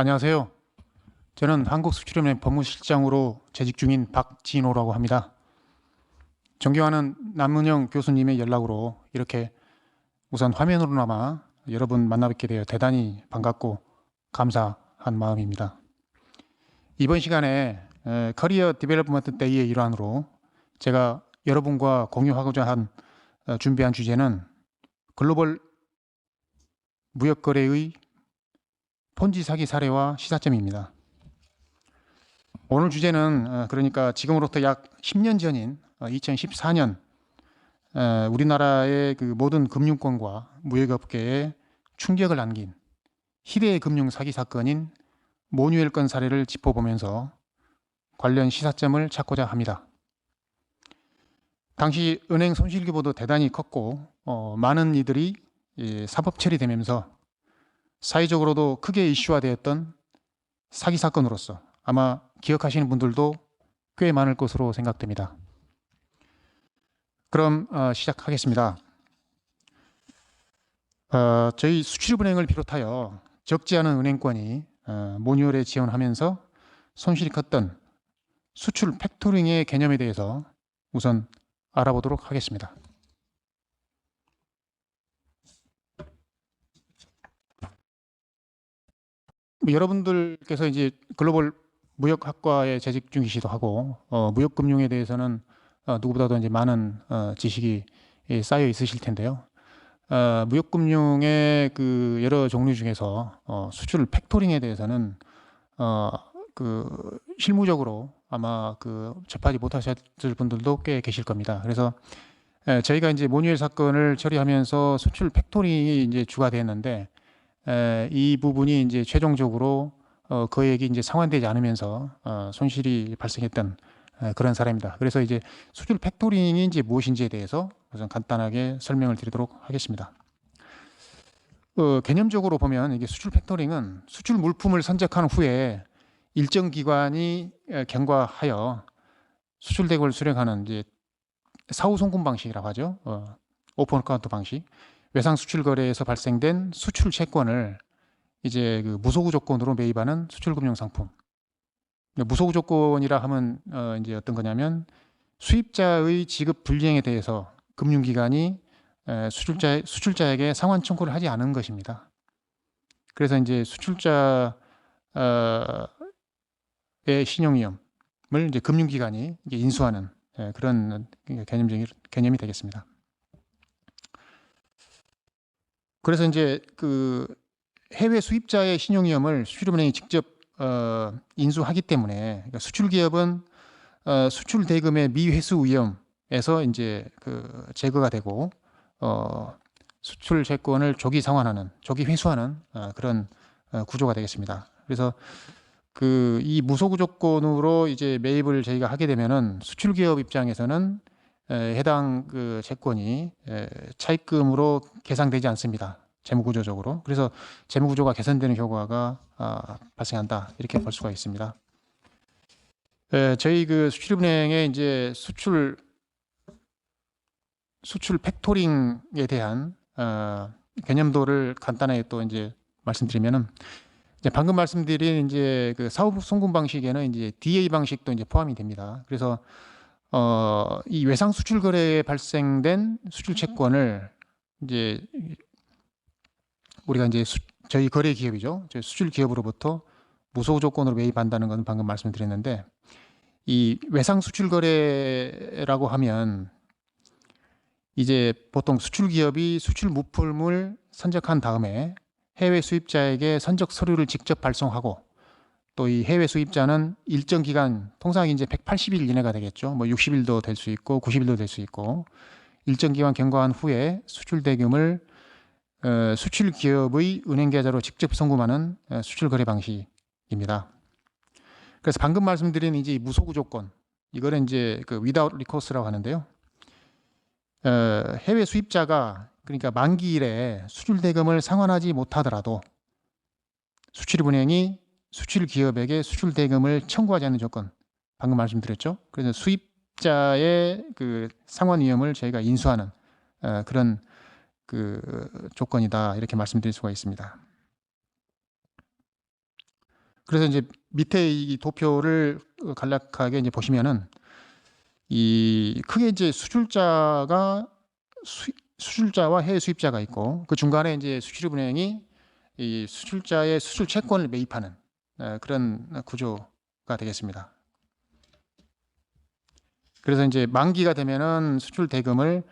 안녕하세요. 저는 한국수출연맹 법무실장으로 재직 중인 박진호라고 합니다. 존경하는 남문영 교수님의 연락으로 이렇게 우선 화면으로나마 여러분 만나 뵙게 되어 대단히 반갑고 감사한 마음입니다. 이번 시간에 커리어 디벨롭먼트 데이의 일환으로 제가 여러분과 공유하고자 준비한 주제는 글로벌 무역거래의 폰지 사기 사례와 시사점입니다. 오늘 주제는 그러니까 지금으로부터 약 10년 전인 2014년 우리나라의 그 모든 금융권과 무역업계에 충격을 안긴 희대의 금융 사기 사건인 모뉴엘 건 사례를 짚어보면서 관련 시사점을 찾고자 합니다. 당시 은행 손실 규모도 대단히 컸고 많은 이들이 사법 처리되면서 사회적으로도 크게 이슈화되었던 사기 사건으로서 아마 기억하시는 분들도 꽤 많을 것으로 생각됩니다. 그럼 시작하겠습니다. 저희 수출입은행을 비롯하여 적지 않은 은행권이 모뉴얼에 지원하면서 손실이 컸던 수출 팩토링의 개념에 대해서 우선 알아보도록 하겠습니다. 여러분들께서 이제 글로벌 무역학과에 재직 중이시도 하고 무역금융에 대해서는 누구보다도 이제 많은 지식이 쌓여 있으실 텐데요. 무역금융의 그 여러 종류 중에서 수출 팩토링에 대해서는 그 실무적으로 아마 그 접하지 못하셨을 분들도 꽤 계실 겁니다. 그래서 저희가 이제 모뉴엘 사건을 처리하면서 수출 팩토링이 이제 주가 됐는데 이 부분이 이제 최종적으로 거액이 이제 상환되지 않으면서 손실이 발생했던 그런 사례입니다. 그래서 이제 수출 팩토링이 이제 무엇인지에 대해서 우선 간단하게 설명을 드리도록 하겠습니다. 개념적으로 보면 이게 수출 팩토링은 수출 물품을 선적한 후에 일정 기관이 경과하여 수출 대금을 수령하는 이제 사후 송금 방식이라고 하죠. 오픈 어카운트 방식. 외상 수출 거래에서 발생된 수출 채권을 이제 그 무소구 조건으로 매입하는 수출금융 상품. 무소구 조건이라 하면 이제 어떤 거냐면 수입자의 지급 불이행에 대해서 금융기관이 수출자에게 상환 청구를 하지 않은 것입니다. 그래서 이제 수출자의 신용위험을 이제 금융기관이 이제 인수하는 그런 개념이 되겠습니다. 그래서 이제 그 해외 수입자의 신용위험을 수출은행이 직접 인수하기 때문에 그러니까 수출 기업은 수출 대금의 미회수 위험에서 이제 그 제거가 되고 수출 채권을 조기 상환하는, 조기 회수하는 그런 구조가 되겠습니다. 그래서 그 이 무소구 조건으로 이제 매입을 저희가 하게 되면은 수출 기업 입장에서는 해당 그 채권이 차입금으로 계상되지 않습니다. 재무구조적으로. 그래서 재무구조가 개선되는 효과가 발생한다. 이렇게 볼 수가 있습니다. 저희 그 수출은행의 이제 수출 팩토링에 대한 개념도를 간단하게 또 이제 말씀드리면은 이제 방금 말씀드린 이제 그 사후 송금 방식에는 이제 DA 방식도 이제 포함이 됩니다. 그래서 이 외상 수출 거래에 발생된 수출 채권을 이제 우리가 이제 저희 거래 기업이죠. 저희 수출 기업으로부터 무소구 조건으로 매입한다는 것은 방금 말씀드렸는데 이 외상 수출 거래라고 하면 이제 보통 수출 기업이 수출 물품을 선적한 다음에 해외 수입자에게 선적 서류를 직접 발송하고 또 이 해외 수입자는 일정 기간, 통상 이제 180일 이내가 되겠죠. 뭐 60일도 될 수 있고 90일도 될 수 있고 일정 기간 경과한 후에 수출 대금을 수출 기업의 은행 계좌로 직접 송금하는 수출 거래 방식입니다. 그래서 방금 말씀드린 이제 무소구 조건, 이거는 이제 그 without recours라고 하는데요. 해외 수입자가 그러니까 만기일에 수출 대금을 상환하지 못하더라도 수출입은행이 수출 기업에게 수출 대금을 청구하지 않는 조건, 방금 말씀드렸죠. 그래서 수입자의 그 상환 위험을 저희가 인수하는 그런 그 조건이다 이렇게 말씀드릴 수가 있습니다. 그래서 이제 밑에 이 도표를 간략하게 이제 보시면은 이 크게 이제 수출자와 해외 수입자가 있고 그 중간에 이제 수출입은행이 이 수출자의 수출 채권을 매입하는 그런 구조가 되겠습니다. 그래서 이제 만기가 되면은 수출 대금을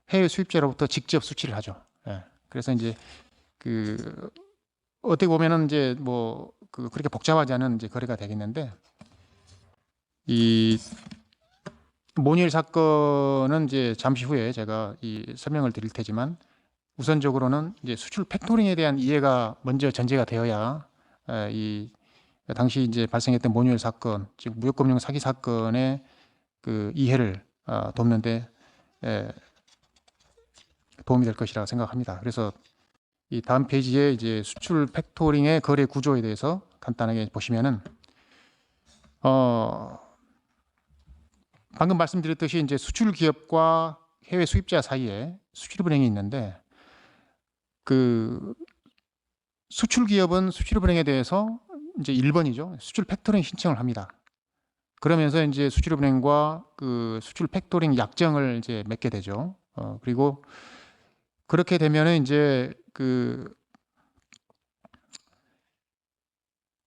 해외 수입자로부터 직접 수출을 하죠. 예. 그래서 이제 그 어떻게 보면은 이제 뭐 그렇게 복잡하지 않은 이제 거래가 되겠는데 이 모니엘 사건은 이제 잠시 후에 제가 이 설명을 드릴 테지만 우선적으로는 이제 수출 팩토링에 대한 이해가 먼저 전제가 되어야 이 당시 이제 발생했던 모니엘 사건, 즉 무역금융 사기 사건의 그 이해를 돕는데 도움이 될 것이라 생각합니다. 그래서 이 다음 페이지에 이제 수출 팩토링의 거래 구조에 대해서 간단하게 보시면은 방금 말씀드렸듯이 이제 수출 기업과 해외 수입자 사이에 수출입은행이 있는데 그 수출 기업은 수출입은행에 대해서 이제 1번이죠. 수출 팩토링 신청을 합니다. 그러면서 이제 수출입은행과 그 수출 팩토링 약정을 이제 맺게 되죠. 그리고 그렇게 되면은 이제 그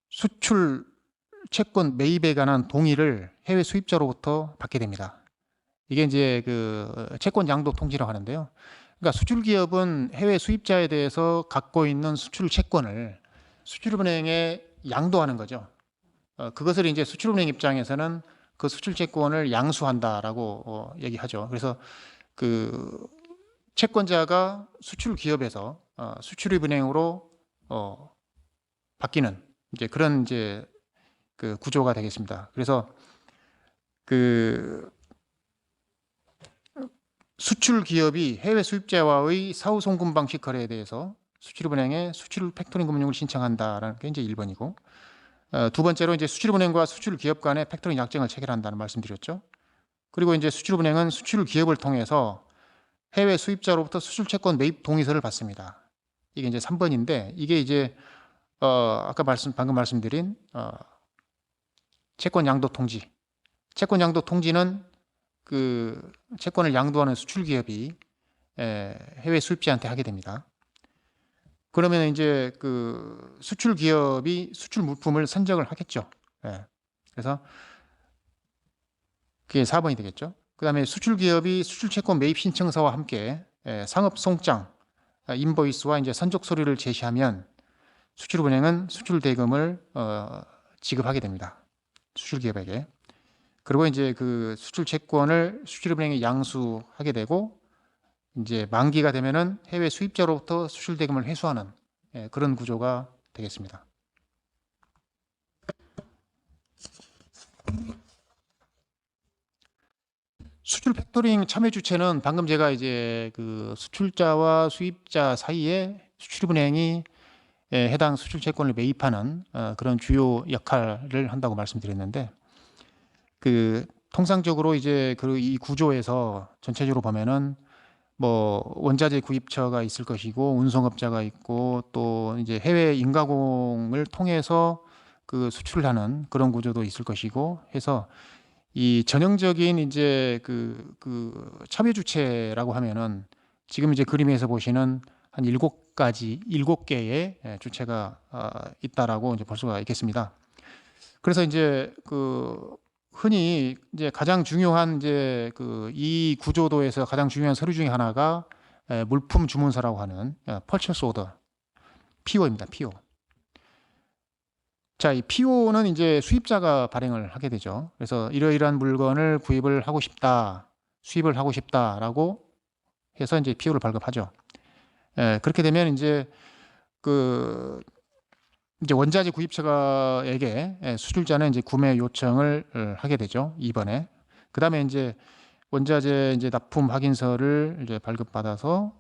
수출 채권 매입에 관한 동의를 해외 수입자로부터 받게 됩니다. 이게 이제 그 채권 양도 통지라고 하는데요. 그러니까 수출 기업은 해외 수입자에 대해서 갖고 있는 수출 채권을 수출은행에 양도하는 거죠. 그것을 이제 수출은행 입장에서는 그 수출 채권을 양수한다라고 얘기하죠. 그래서 그 채권자가 수출 기업에서 수출입은행으로 바뀌는 이제 그런 이제 그 구조가 되겠습니다. 그래서 그 수출 기업이 해외 수입자와의 사후 송금 방식 거래에 대해서 수출입은행에 수출 팩토링 금융을 신청한다라는 게 이제 1번이고 두 번째로 이제 수출입은행과 수출 기업 간의 팩토링 약정을 체결한다는 말씀드렸죠. 그리고 이제 수출입은행은 수출 기업을 통해서 해외 수입자로부터 수출 채권 매입 동의서를 받습니다. 이게 이제 3번인데 이게 이제 아까 방금 말씀드린 채권 양도 통지. 채권 양도 통지는 그 채권을 양도하는 수출 기업이 해외 수입자한테 하게 됩니다. 그러면 이제 그 수출 기업이 수출 물품을 선적을 하겠죠. 그래서 그게 4번이 되겠죠. 그다음에 수출 기업이 수출 채권 매입 신청서와 함께 상업 송장, 인보이스와 이제 선적 서류를 제시하면 수출은행은 수출 대금을 지급하게 됩니다. 수출 기업에게. 그리고 이제 그 수출 채권을 수출은행에 양수하게 되고 이제 만기가 되면은 해외 수입자로부터 수출 대금을 회수하는 그런 구조가 되겠습니다. 수출 팩토링 참여 주체는 방금 제가 이제 그 수출자와 수입자 사이에 수출은행이 해당 수출 채권을 매입하는 그런 주요 역할을 한다고 말씀드렸는데 그 통상적으로 이제 그 이 구조에서 전체적으로 보면은 뭐 원자재 구입처가 있을 것이고 운송업자가 있고 또 이제 해외 인가공을 통해서 그 수출하는 그런 구조도 있을 것이고 해서 이 전형적인 이제 그 참여 주체라고 하면은 지금 이제 그림에서 보시는 한 7개의 주체가 있다라고 이제 볼 수가 있겠습니다. 그래서 이제 그 흔히 이제 가장 중요한 이제 그 이 구조도에서 가장 중요한 서류 중에 하나가 물품 주문서라고 하는 Purchase Order, PO입니다. PO. 자, 이 PO는 이제 수입자가 발행을 하게 되죠. 그래서 이러이러한 물건을 구입을 하고 싶다, 수입을 하고 싶다라고 해서 이제 PO를 발급하죠. 그렇게 되면 이제 그 이제 원자재 구입처에게 수출자는 이제 구매 요청을 하게 되죠. 2번에. 그다음에 이제 원자재 이제 납품 확인서를 이제 발급받아서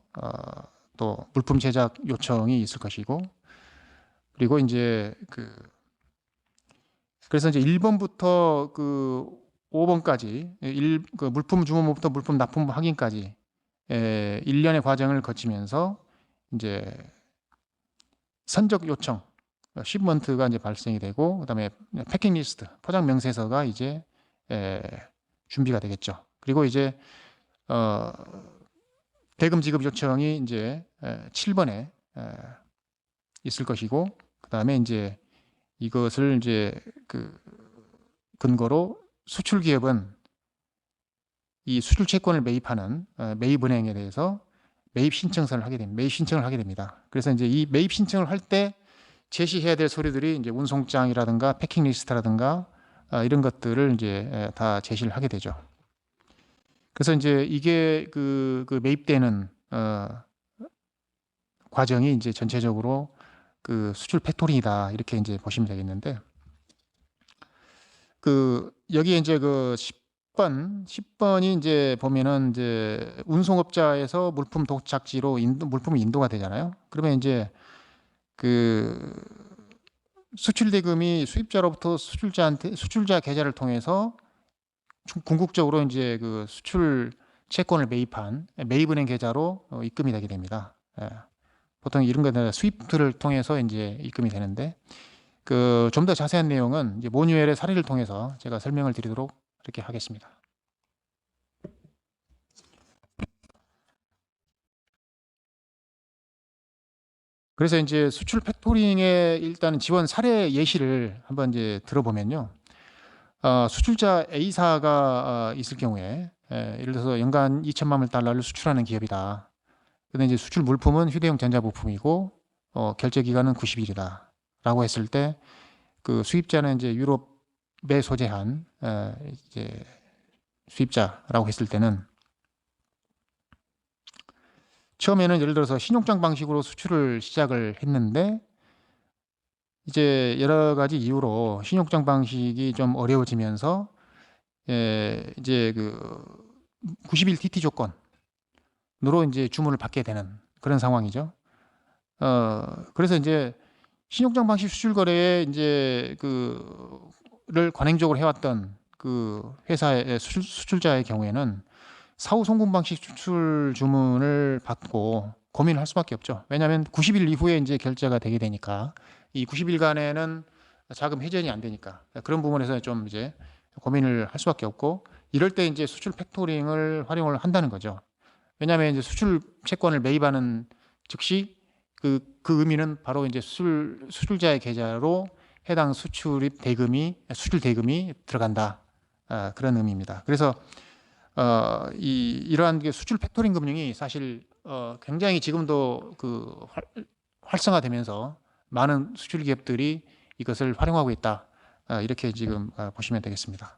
또 물품 제작 요청이 있을 것이고 그리고 이제 그래서 이제 1번부터 그 5번까지 그 물품 주문부터 물품 납품 확인까지 1년의 과정을 거치면서 이제 선적 요청 shipment가 이제 발생이 되고, 그다음에 패킹 리스트, 포장 명세서가 이제 준비가 되겠죠. 그리고 이제 대금 지급 요청이 이제 7번에 있을 것이고, 그다음에 이제 이것을 이제 그 근거로 수출 기업은 이 수출 채권을 매입하는 매입은행에 대해서 매입 신청서를 하게 됩니다. 매입 신청을 하게 됩니다. 그래서 이제 이 매입 신청을 할 때 제시해야 될 서류들이 이제 운송장이라든가 패킹 리스트라든가 이런 것들을 이제 다 제시를 하게 되죠. 그래서 이제 이게 그 매입되는 과정이 이제 전체적으로 그 수출 팩토링이다, 이렇게 이제 보시면 되겠는데, 그 여기에 이제 그 10번이 이제 보면은 이제 운송업자에서 물품 도착지로 물품이 인도가 되잖아요. 그러면 이제 그 수출 대금이 수입자로부터 수출자 계좌를 통해서 궁극적으로 이제 그 수출 채권을 매입한 매입은행 계좌로 입금이 되게 됩니다. 보통 이런 거는 스위프트를 통해서 이제 입금이 되는데, 그 좀 더 자세한 내용은 이제 모뉴엘의 사례를 통해서 제가 설명을 드리도록 이렇게 하겠습니다. 그래서 이제 수출 팩토링의 일단 지원 사례 예시를 한번 이제 들어보면요. 수출자 A사가 있을 경우에, 예를 들어서 연간 2천만 달러를 수출하는 기업이다. 근데 이제 수출 물품은 휴대용 전자부품이고 결제 기간은 90일이다. 라고 했을 때, 그 수입자는 이제 유럽에 소재한 이제 수입자라고 했을 때는, 처음에는 예를 들어서 신용장 방식으로 수출을 시작을 했는데, 이제 여러 가지 이유로 신용장 방식이 좀 어려워지면서 이제 그 90일 TT 조건으로 이제 주문을 받게 되는 그런 상황이죠. 그래서 이제 신용장 방식 수출 거래에 이제 그를 관행적으로 해왔던 그 회사의 수출자의 경우에는 사후 송금 방식 수출 주문을 받고 고민을 할 수밖에 없죠. 왜냐하면 90일 이후에 이제 결제가 되게 되니까, 이 90일간에는 자금 회전이 안 되니까, 그런 부분에서 좀 이제 고민을 할 수밖에 없고, 이럴 때 이제 수출 팩토링을 활용을 한다는 거죠. 왜냐하면 이제 수출 채권을 매입하는 즉시 그 의미는 바로 이제 수출자의 계좌로 해당 수출 대금이 들어간다, 그런 의미입니다. 그래서 이러한 수출 팩토링 금융이 사실 굉장히 지금도 그 활성화되면서 많은 수출 기업들이 이것을 활용하고 있다, 이렇게 지금 보시면 되겠습니다.